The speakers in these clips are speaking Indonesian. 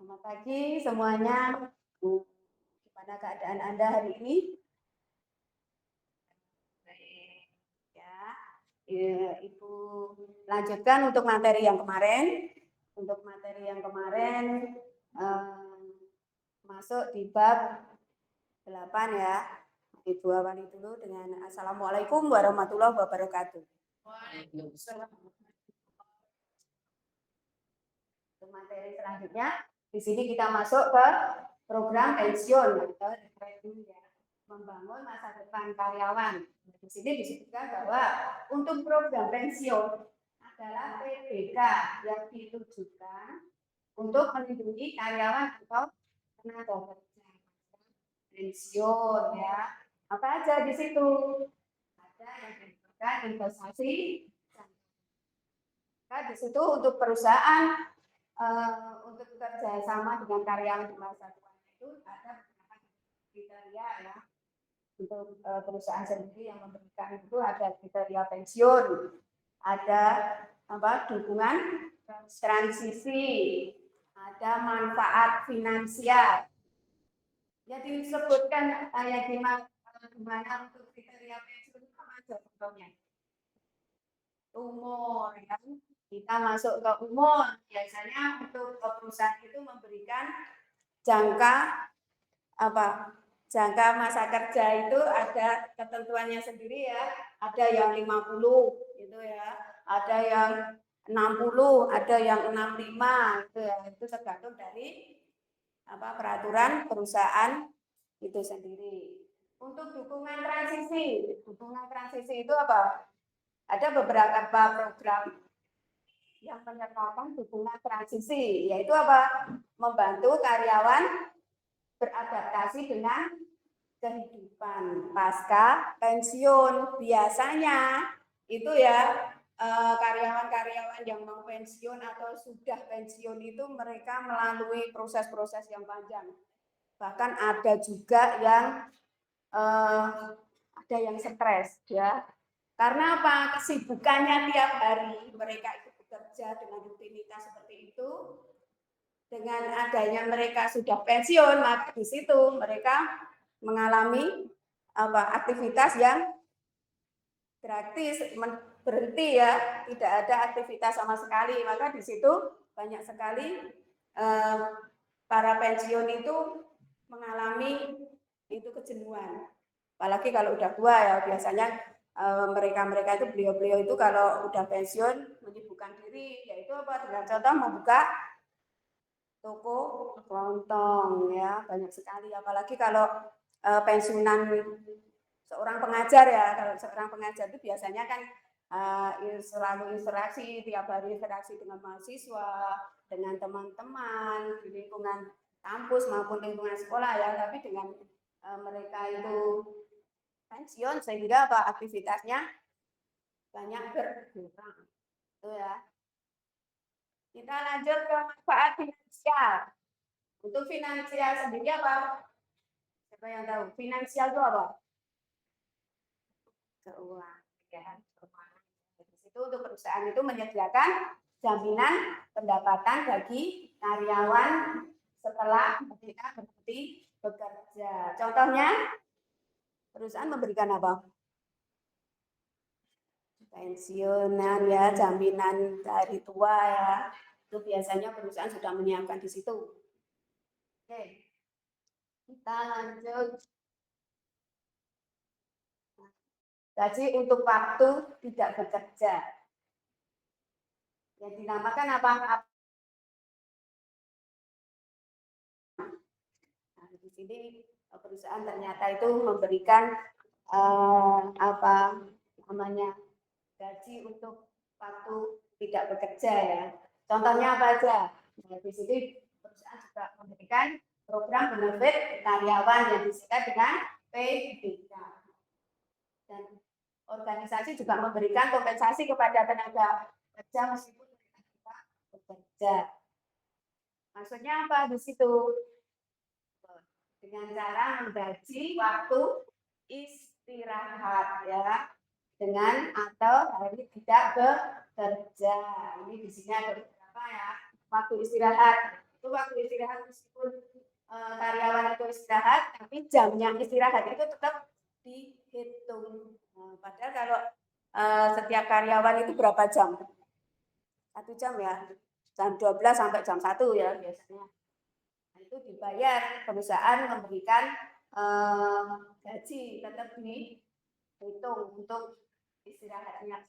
Selamat pagi semuanya. Gimana keadaan Anda hari ini? Baik. Ya, Ibu lanjutkan untuk materi yang kemarin. Untuk materi yang kemarin masuk di bab 8 ya. Ibu awali dulu dengan Assalamualaikum warahmatullahi wabarakatuh. Waalaikumsalam. Untuk materi selanjutnya, di sini kita masuk ke program pensiun atau membangun masa depan karyawan. Di sini disebutkan bahwa untuk program pensiun adalah PPK yang ditujukan untuk melindungi karyawan atau tenaga kerja. Pensiun ya. Apa aja di situ? Ada yang diberikan investasi. Nah, di situ untuk perusahaan untuk bekerja sama dengan karyawan di masa depan itu ada beberapa kriteria ya. Untuk perusahaan sendiri yang memberikan itu ada kriteria pensiun, ada dukungan transisi, ada manfaat finansial. Yang disebutkan yang gimana untuk kriteria pensiun itu apa aja contohnya? Umur ya. Kita masuk ke umur, biasanya untuk perusahaan itu memberikan jangka masa kerja itu ada ketentuannya sendiri ya. Ada yang 50 gitu ya. Ada yang 60, ada yang 65 gitu ya. Itu tergantung dari peraturan perusahaan itu sendiri. Untuk dukungan transisi itu apa? Ada beberapa program yang menyertakan dukungan transisi, yaitu apa? Membantu karyawan beradaptasi dengan kehidupan pasca pensiun. Biasanya itu ya karyawan-karyawan yang mau pensiun atau sudah pensiun itu mereka melalui proses-proses yang panjang. Bahkan ada juga yang stres ya. Karena apa? Kesibukannya tiap hari mereka itu bekerja dengan rutinitas seperti itu. Dengan adanya mereka sudah pensiun, maka di situ mereka mengalami aktivitas yang gratis, berhenti ya, tidak ada aktivitas sama sekali. Maka di situ banyak sekali para pensiun itu mengalami itu kejenuhan. Apalagi kalau udah tua ya, biasanya mereka itu beliau-beliau itu kalau udah pensiun menyibukkan diri, yaitu apa? Dengan contoh membuka toko kelontong ya, banyak sekali. Apalagi kalau pensiunan seorang pengajar ya, kalau seorang pengajar itu biasanya kan selalu interaksi tiap hari, interaksi dengan mahasiswa, dengan teman-teman di lingkungan kampus maupun lingkungan sekolah ya. Tapi dengan mereka itu pensiun sehingga aktivitasnya banyak berkurang. Itu ya. Kita lanjut ke manfaat finansial. Untuk finansial sendiri apa? Siapa yang tahu? Finansial itu apa? Keuangan. Ya. Di situ untuk perusahaan itu menyediakan jaminan pendapatan bagi karyawan setelah mereka berhenti bekerja. Contohnya, perusahaan memberikan apa? Pensiunan ya, jaminan dari tua ya. Itu biasanya perusahaan sudah menyiapkan di situ. Oke. Kita lanjut. Gaji untuk waktu tidak bekerja. Yang dinamakan apa? Nah, di sini perusahaan ternyata itu memberikan gaji untuk waktu tidak bekerja ya. Contohnya apa aja? Nah, di sini perusahaan juga memberikan program benefit karyawan yang disingkat dengan PBK. Dan organisasi juga memberikan kompensasi kepada tenaga kerja meskipun mereka tidak bekerja. Maksudnya apa di situ? Dengan cara menggaji waktu istirahat ya, dengan atau hari tidak bekerja. Ini di sini ada beberapa ya waktu istirahat. Itu waktu istirahat meskipun karyawan itu istirahat, tapi jamnya istirahat itu tetap dihitung. Nah, padahal kalau setiap karyawan itu berapa jam? 1 jam ya, jam 12 sampai jam 1 ya biasanya. Nah, itu dibayar, perusahaan memberikan gaji tetap dihitung untuk istirahatnya.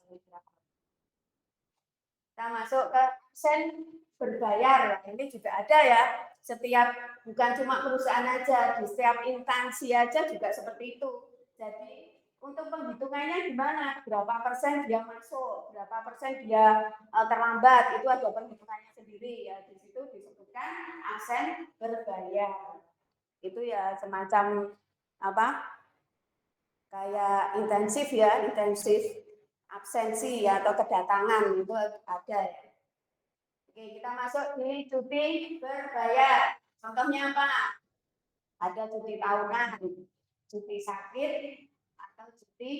Kita masuk ke absen berbayar. Ini juga ada ya. Setiap, bukan cuma perusahaan aja, di setiap instansi aja juga seperti itu. Jadi untuk penghitungannya gimana? Berapa persen dia masuk, berapa persen dia terlambat, itu ada penghitungannya sendiri ya. Di situ disebutkan absen berbayar. Itu ya semacam apa? Kayak intensif ya, intensif absensi atau kedatangan itu ada ya. Oke, kita masuk di cuti berbayar. Contohnya apa? Ada cuti tahunan, cuti sakit, atau cuti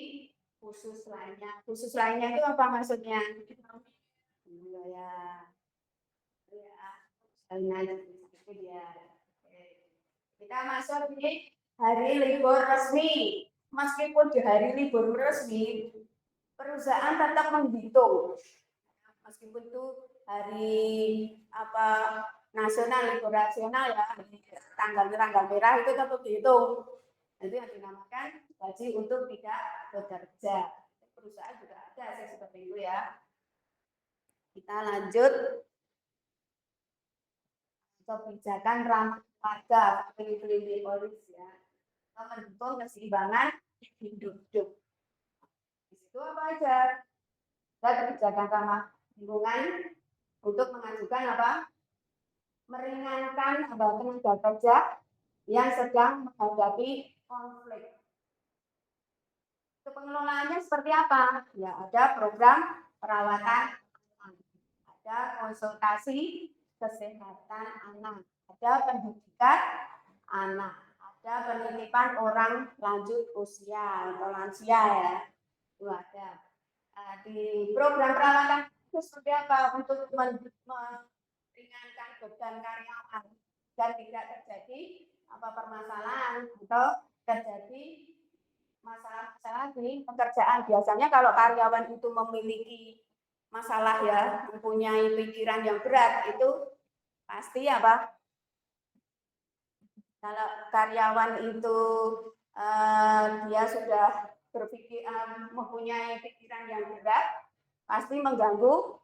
khusus lainnya. Khusus lainnya itu apa maksudnya? Ya, itu dia. Kita masuk di hari libur resmi. Meskipun di hari libur resmi, perusahaan tetap menghitung. Meskipun itu hari apa nasional, libur nasional ya, tanggal merah itu tetap dihitung. Itu yang dinamakan gaji untuk tidak bekerja. Perusahaan juga ada sih seperti itu ya. Kita lanjut kebijakan ramah warga, pilih-pilih polis ya. Mendukung keseimbangan hidup. Di situ apa aja? Ada kebijakan ramah lingkungan untuk mengajukan apa? Meringankan tenaga kerja yang sedang menghadapi konflik. Pengelolaannya seperti apa? Ya, ada program perawatan, ada konsultasi kesehatan anak, ada pendidikan anak, ada penitipan orang lanjut usia atau lansia ya, itu ada. Di program perawatan itu seperti apa? Untuk meringankan beban karyawan dan tidak terjadi apa permasalahan atau terjadi masalah-masalah di pekerjaan. Biasanya kalau karyawan itu memiliki masalah ya, mempunyai pikiran yang berat, itu pasti apa? Kalau karyawan itu dia sudah berpikir mempunyai pikiran yang berat, pasti mengganggu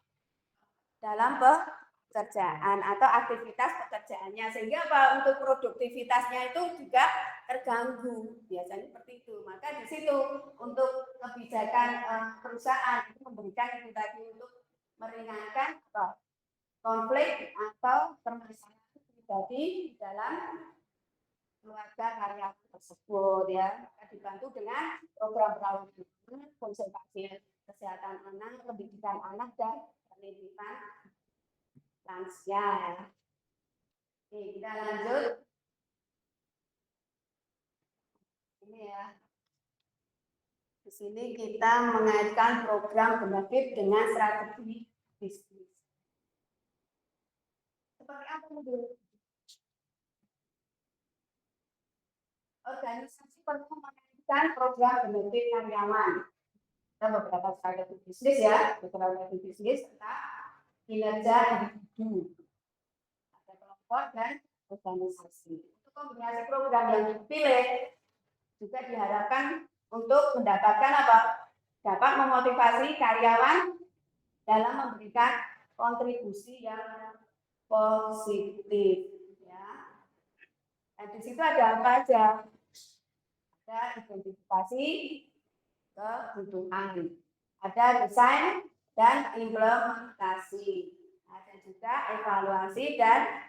dalam pekerjaan atau aktivitas pekerjaannya, sehingga apa? Untuk produktivitasnya itu juga terganggu. Biasanya seperti itu. Maka di situ untuk kebijakan perusahaan itu memberikan itu tadi untuk meringankan konflik atau permasalahan pribadi dalam keluarga karyawan tersebut ya. Maka dibantu dengan program perawatan, konsultasi kesehatan anak, pendidikan anak, dan penitipan lansia. Oke, kita lanjut. Ini ya. Di sini kita mengaitkan program benefit dengan strategi bisnis. Seperti apa itu? Organisasi perlu mengaitkan program benefit karyawan. Ada beberapa strategi bisnis ya, beberapa strategi bisnis tentang kinerja individu, ada kelompok dan organisasi. Untuk kombinasi program yang dipilih juga diharapkan untuk mendapatkan apa? Dapat memotivasi karyawan dalam memberikan kontribusi yang positif. Ya. Dan di situ ada apa aja? Ada identifikasi kebutuhan, ada desain dan implementasi, ada juga evaluasi dan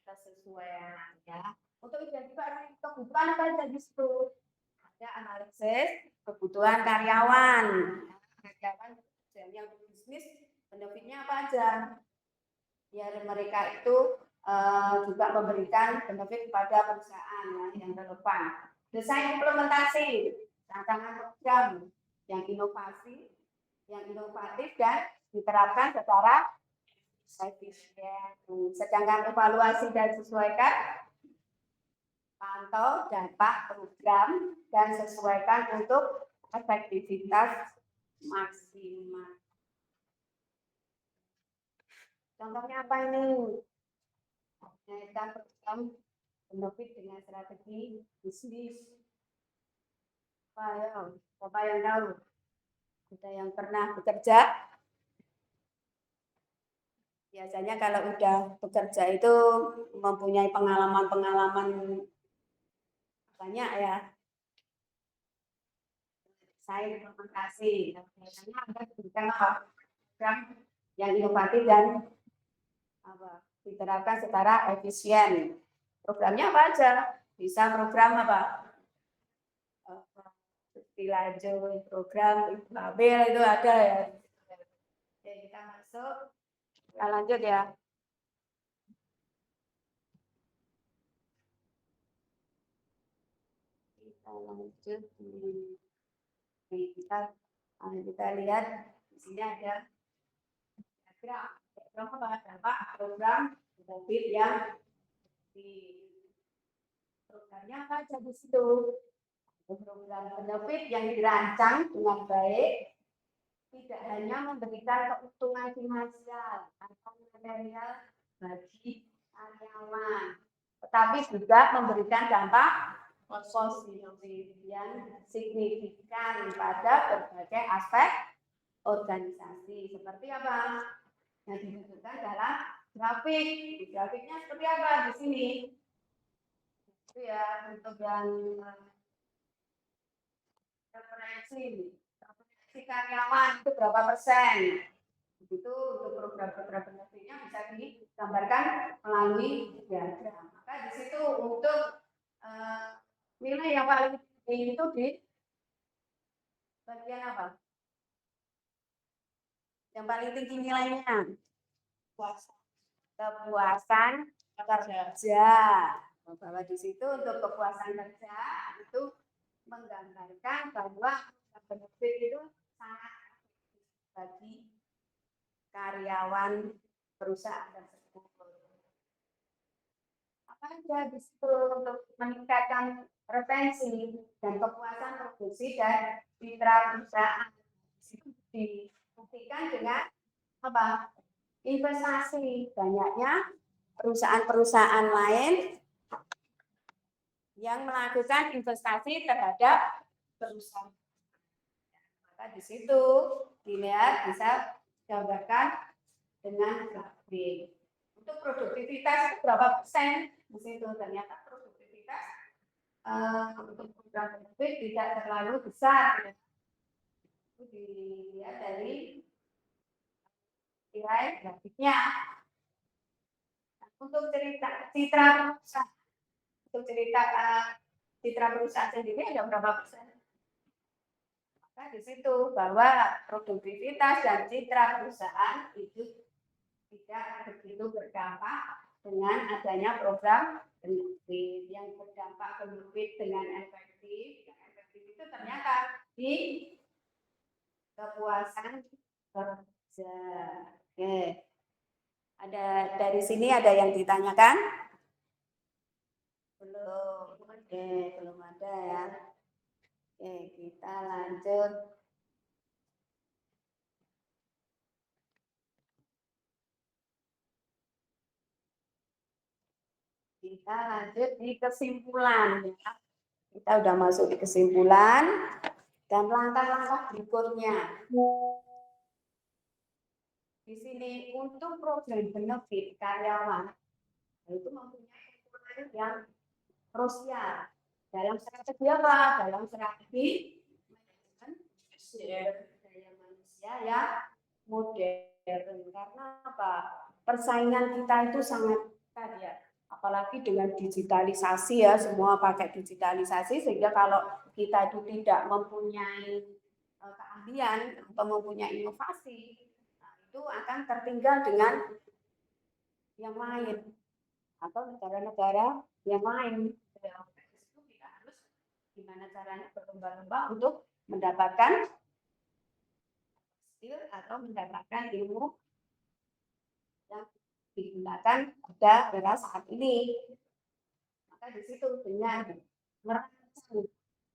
kesesuaian. Ya. Untuk identifikasi kebutuhan apa saja di situ? Ada analisis kebutuhan karyawan. Karyawan yang bisnis benefitnya apa aja? Biar mereka itu juga memberikan benefit kepada perusahaan yang relevan. Desain implementasi, rancangan program yang inovasi, yang inovatif dan diterapkan secara efisien. Sedangkan evaluasi dan sesuaikan, pantau dampak program dan sesuaikan untuk efektivitas maksimal. Contohnya apa ini? Mengaitkan program benefit dengan strategi bisnis. Apa yang tahu? Ada yang pernah bekerja? Biasanya kalau udah bekerja itu mempunyai pengalaman-pengalaman banyak ya. Saya implementasi. Biasanya Anda diberikan program yang inovatif dan diterapkan secara efisien. Programnya apa aja? Bisa program apa? Lanjut program Babel itu ada ya. Oke, kita masuk. Kita lanjut ya. Kita lanjut kita lihat di sini ada program benefit yang di programnya apa aja di situ. Program benefit yang dirancang dengan baik tidak hanya memberikan keuntungan finansial atau material bagi karyawan, tetapi juga memberikan dampak positif yang signifikan pada berbagai aspek organisasi. Seperti apa? Yang dibutuhkan dalam grafik. Grafiknya seperti apa di sini? Itu ya untuk yang referensi karyawan itu berapa persen? Itu untuk program-program benefitnya bisa digambarkan melalui diagram. Maka di situ untuk nilai yang paling tinggi itu di bagian apa? Yang paling tinggi nilainya kepuasan kerja. Bahwa di situ untuk kepuasan kerja itu menggambarkan bahwa benefit itu sangat bagi karyawan perusahaan tersebut. Apa aja di situ untuk meningkatkan retensi dan kepuasan produksi dan citra perusahaan. Dibuktikan dengan apa? Investasi. Banyaknya perusahaan-perusahaan lain yang melakukan investasi terhadap perusahaan. Maka di situ dilihat bisa gambarkan dengan grafik. Untuk produktivitas berapa persen? Di situ ternyata produktivitas untuk program benefit tidak terlalu besar. Itu dilihat dari nilai grafiknya. Untuk citra perusahaan, untuk citra perusahaan sendiri ada berapa persen? Maka di situ bahwa produktivitas dan citra perusahaan itu tidak begitu berdampak dengan adanya program benefit. Yang berdampak benefit dengan efektif. Yang efektif itu ternyata di kepuasan kerja. Oke. Ada dari sini ada yang ditanyakan? Belum. Oke, belum ada ya. Oke, kita lanjut. Kita lanjut di kesimpulan. Kita udah masuk di kesimpulan dan langkah-langkah berikutnya. Di sini untuk program benefit karyawan itu mempunyai kewenangan yang krusial dalam strategi apa? Dalam strategi manajemen daya manusia yang modern. Karena apa? Persaingan kita itu sangat ketat ya. Apalagi dengan digitalisasi ya, semua pakai digitalisasi sehingga kalau kita itu tidak mempunyai keahlian atau mempunyai inovasi, itu akan tertinggal dengan yang lain atau negara-negara yang lain. Itu kita harus gimana caranya berlomba-lomba untuk mendapatkan skill atau mendapatkan ilmu yang digunakan pada era saat ini. Maka di situ dengan merancang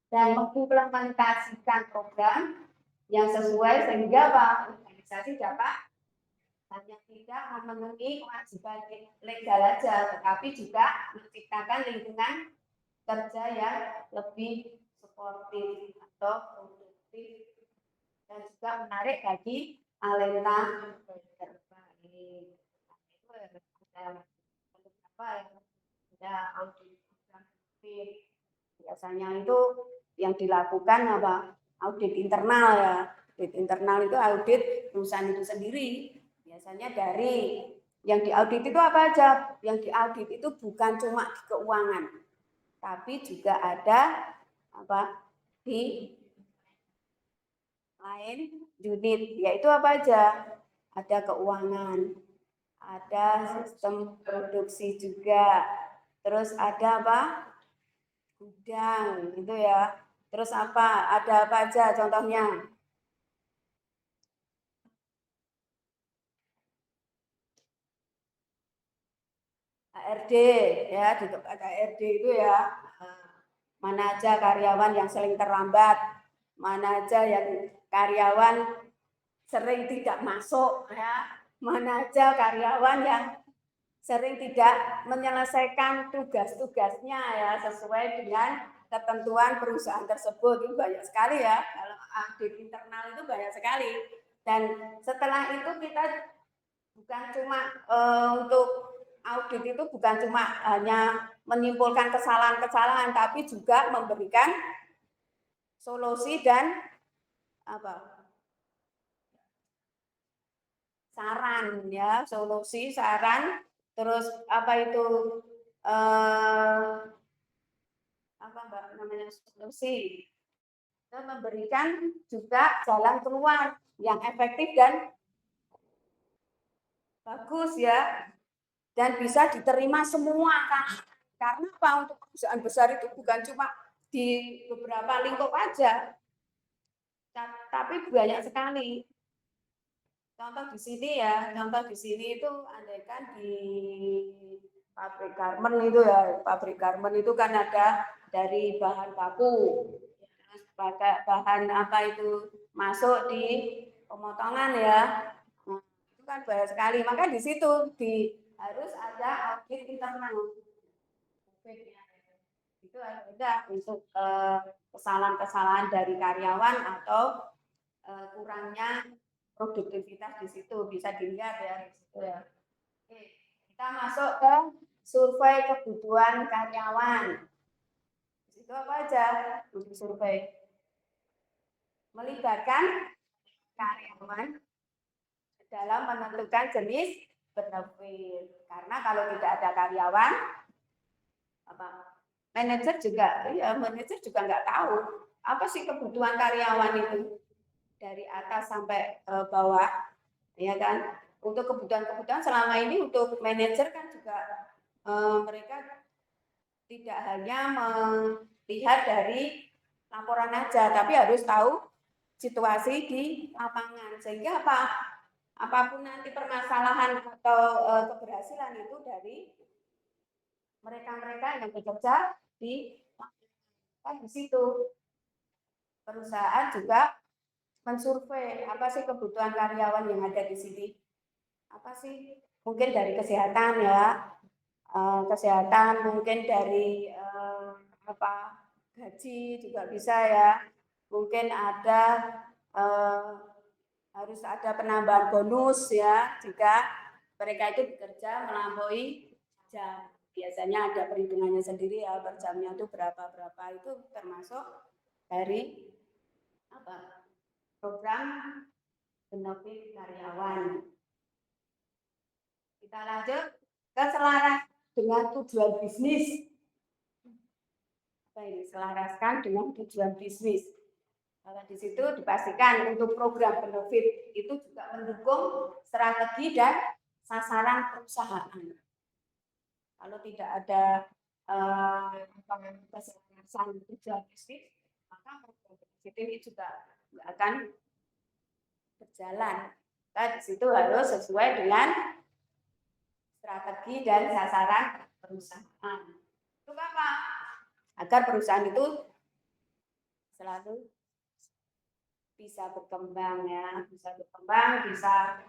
dan mengimplementasikan program yang sesuai sehingga organisasi dapat hanya tidak memenuhi kewajiban legal saja, tetapi juga menciptakan lingkungan kerja yang lebih suportif atau produktif dan juga menarik bagi talenta terbaik. Itu ada apa ya? Ada audit biasanya itu yang dilakukan apa? Audit internal ya. Audit internal itu audit perusahaan itu sendiri. Biasanya dari yang diaudit itu apa aja? Yang diaudit itu bukan cuma di keuangan, tapi juga ada apa di lain unit, yaitu apa aja? Ada keuangan, ada sistem produksi juga, terus ada apa? Gudang, gitu ya. Terus apa? Ada apa aja contohnya? HRD ya, di tempat HRD itu ya, mana aja karyawan yang sering terlambat, mana aja yang karyawan sering tidak masuk ya, mana aja karyawan yang sering tidak menyelesaikan tugas-tugasnya ya sesuai dengan ketentuan perusahaan tersebut. Itu banyak sekali ya, kalau audit internal itu banyak sekali. Dan setelah itu kita bukan cuma untuk audit itu bukan cuma hanya menyimpulkan kesalahan-kesalahan, tapi juga memberikan solusi dan apa saran ya, solusi, saran, terus apa itu apa Mbak namanya solusi dan memberikan juga jalan keluar yang efektif dan bagus ya dan bisa diterima semua kan. Karena apa untuk perusahaan besar itu bukan cuma di beberapa lingkup aja, tapi banyak sekali. Contoh di sini ya, contoh di sini itu andaikan di pabrik garmen itu ya, pabrik garmen itu kan ada dari bahan baku, terus pakai bahan apa itu masuk di pemotongan ya, nah, itu kan banyak sekali. Maka di situ harus ada audit internal. Itu ada untuk kesalahan-kesalahan dari karyawan atau kurangnya produktivitas di situ bisa dilihat ya di situ ya. Oke, kita masuk ke survei kebutuhan karyawan. Di situ apa aja untuk survei? Melibatkan karyawan dalam menentukan jenis benefit. Karena kalau tidak ada karyawan, apa manajer juga nggak tahu apa sih kebutuhan karyawan itu dari atas sampai bawah, ya kan? Untuk kebutuhan-kebutuhan selama ini untuk manajer kan juga mereka tidak hanya melihat dari laporan aja, tapi harus tahu situasi di lapangan sehingga apapun nanti permasalahan atau keberhasilan itu dari mereka-mereka yang bekerja di kan di situ. Perusahaan juga mensurvei apa sih kebutuhan karyawan yang ada di sini. Apa sih? Mungkin dari kesehatan ya, kesehatan mungkin dari apa gaji juga bisa ya. Mungkin ada harus ada penambahan bonus ya jika mereka itu bekerja melampaui jam. Biasanya ada perhitungannya sendiri ya per jamnya itu berapa itu termasuk dari apa program benefit karyawan. Kita lanjut ke selaras dengan tujuan bisnis. Apa ini? Selaraskan dengan tujuan bisnis. Kalau di situ dipastikan untuk program benefit itu juga mendukung strategi dan sasaran perusahaan. Kalau tidak ada keselaran tujuan bisnis, maka program benefit ini juga tidak akan berjalan. Kita di situ harus sesuai dengan strategi dan sasaran perusahaan. Untuk apa? Agar perusahaan itu selalu bisa berkembang ya, bisa berkembang, bisa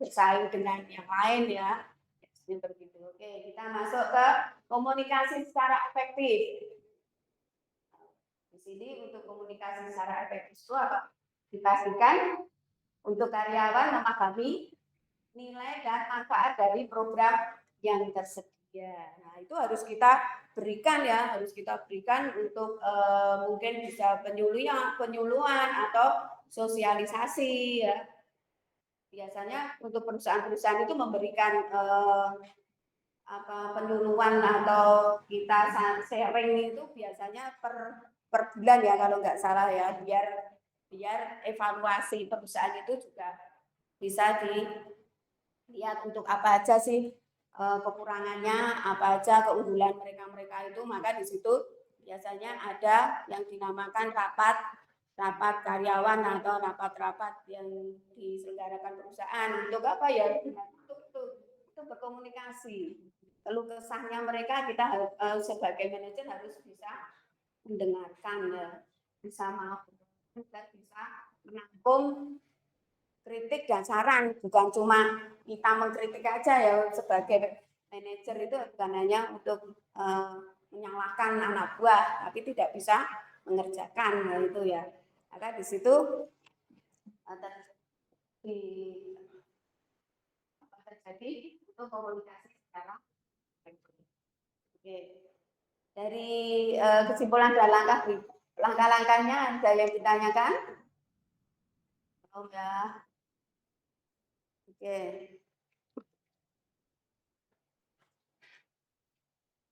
bersaing dengan yang lain ya. Seperti itu. Oke, kita masuk ke komunikasi secara efektif. Di sini untuk komunikasi secara efektif itu apa? Dipastikan untuk karyawan memahami nilai dan manfaat dari program yang tersedia. Nah, itu harus kita berikan ya, harus kita berikan untuk mungkin bisa penyuluhan atau sosialisasi ya. Biasanya untuk perusahaan-perusahaan itu memberikan penyuluhan atau kita sharing itu biasanya per bulan ya kalau nggak salah ya, biar evaluasi perusahaan itu juga bisa dilihat untuk apa aja sih kekurangannya, apa aja keunggulan mereka itu, maka di situ biasanya ada yang dinamakan rapat karyawan atau rapat-rapat yang diselenggarakan perusahaan untuk apa ya? Untuk berkomunikasi. Keluh kesahnya mereka kita sebagai manajer harus bisa mendengarkan ya, bisa dan bisa menampung kritik dan saran, bukan cuma kita mengkritik aja ya sebagai manajer itu bukan hanya untuk menyalahkan anak buah, tapi tidak bisa mengerjakan hal itu ya. Maka di situ terjadi untuk komunikasi secara oke. Dari kesimpulan dan langkah-langkahnya ada yang ditanyakan? Oh ya. Oke.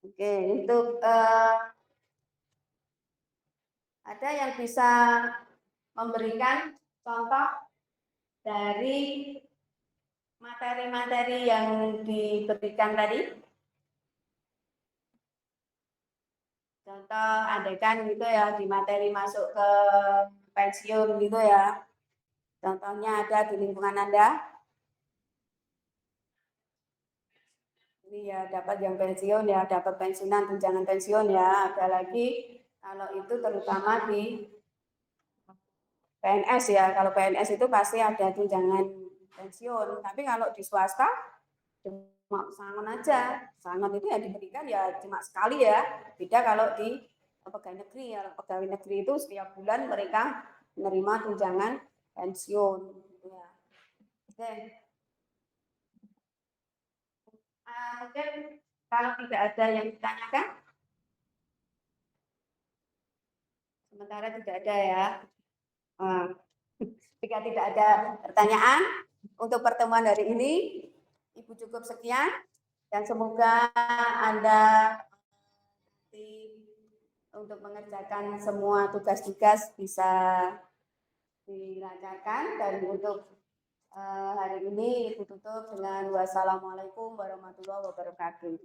Oke, untuk ada yang bisa memberikan contoh dari materi-materi yang diberikan tadi? Contoh, andaikan gitu ya, di materi masuk ke pensiun gitu ya. Contohnya ada di lingkungan Anda. Ini ya dapat yang pensiun ya, dapat pensiunan, tunjangan pensiun ya. Ada lagi kalau itu terutama di PNS ya. Kalau PNS itu pasti ada tunjangan pensiun. Tapi kalau di swasta cuma sangon aja. Sangon itu yang diberikan ya cuma sekali ya. Beda kalau di pegawai negeri ya. Pegawai negeri itu setiap bulan mereka menerima tunjangan pensiun. Ya. Oke. Mungkin kalau tidak ada yang ditanyakan, sementara tidak ada ya. Jika tidak ada pertanyaan untuk pertemuan hari ini, Ibu cukup sekian dan semoga Anda untuk mengerjakan semua tugas-tugas bisa dilancarkan dan untuk hari ini Ibu tutup dengan wassalamualaikum warahmatullahi wabarakatuh.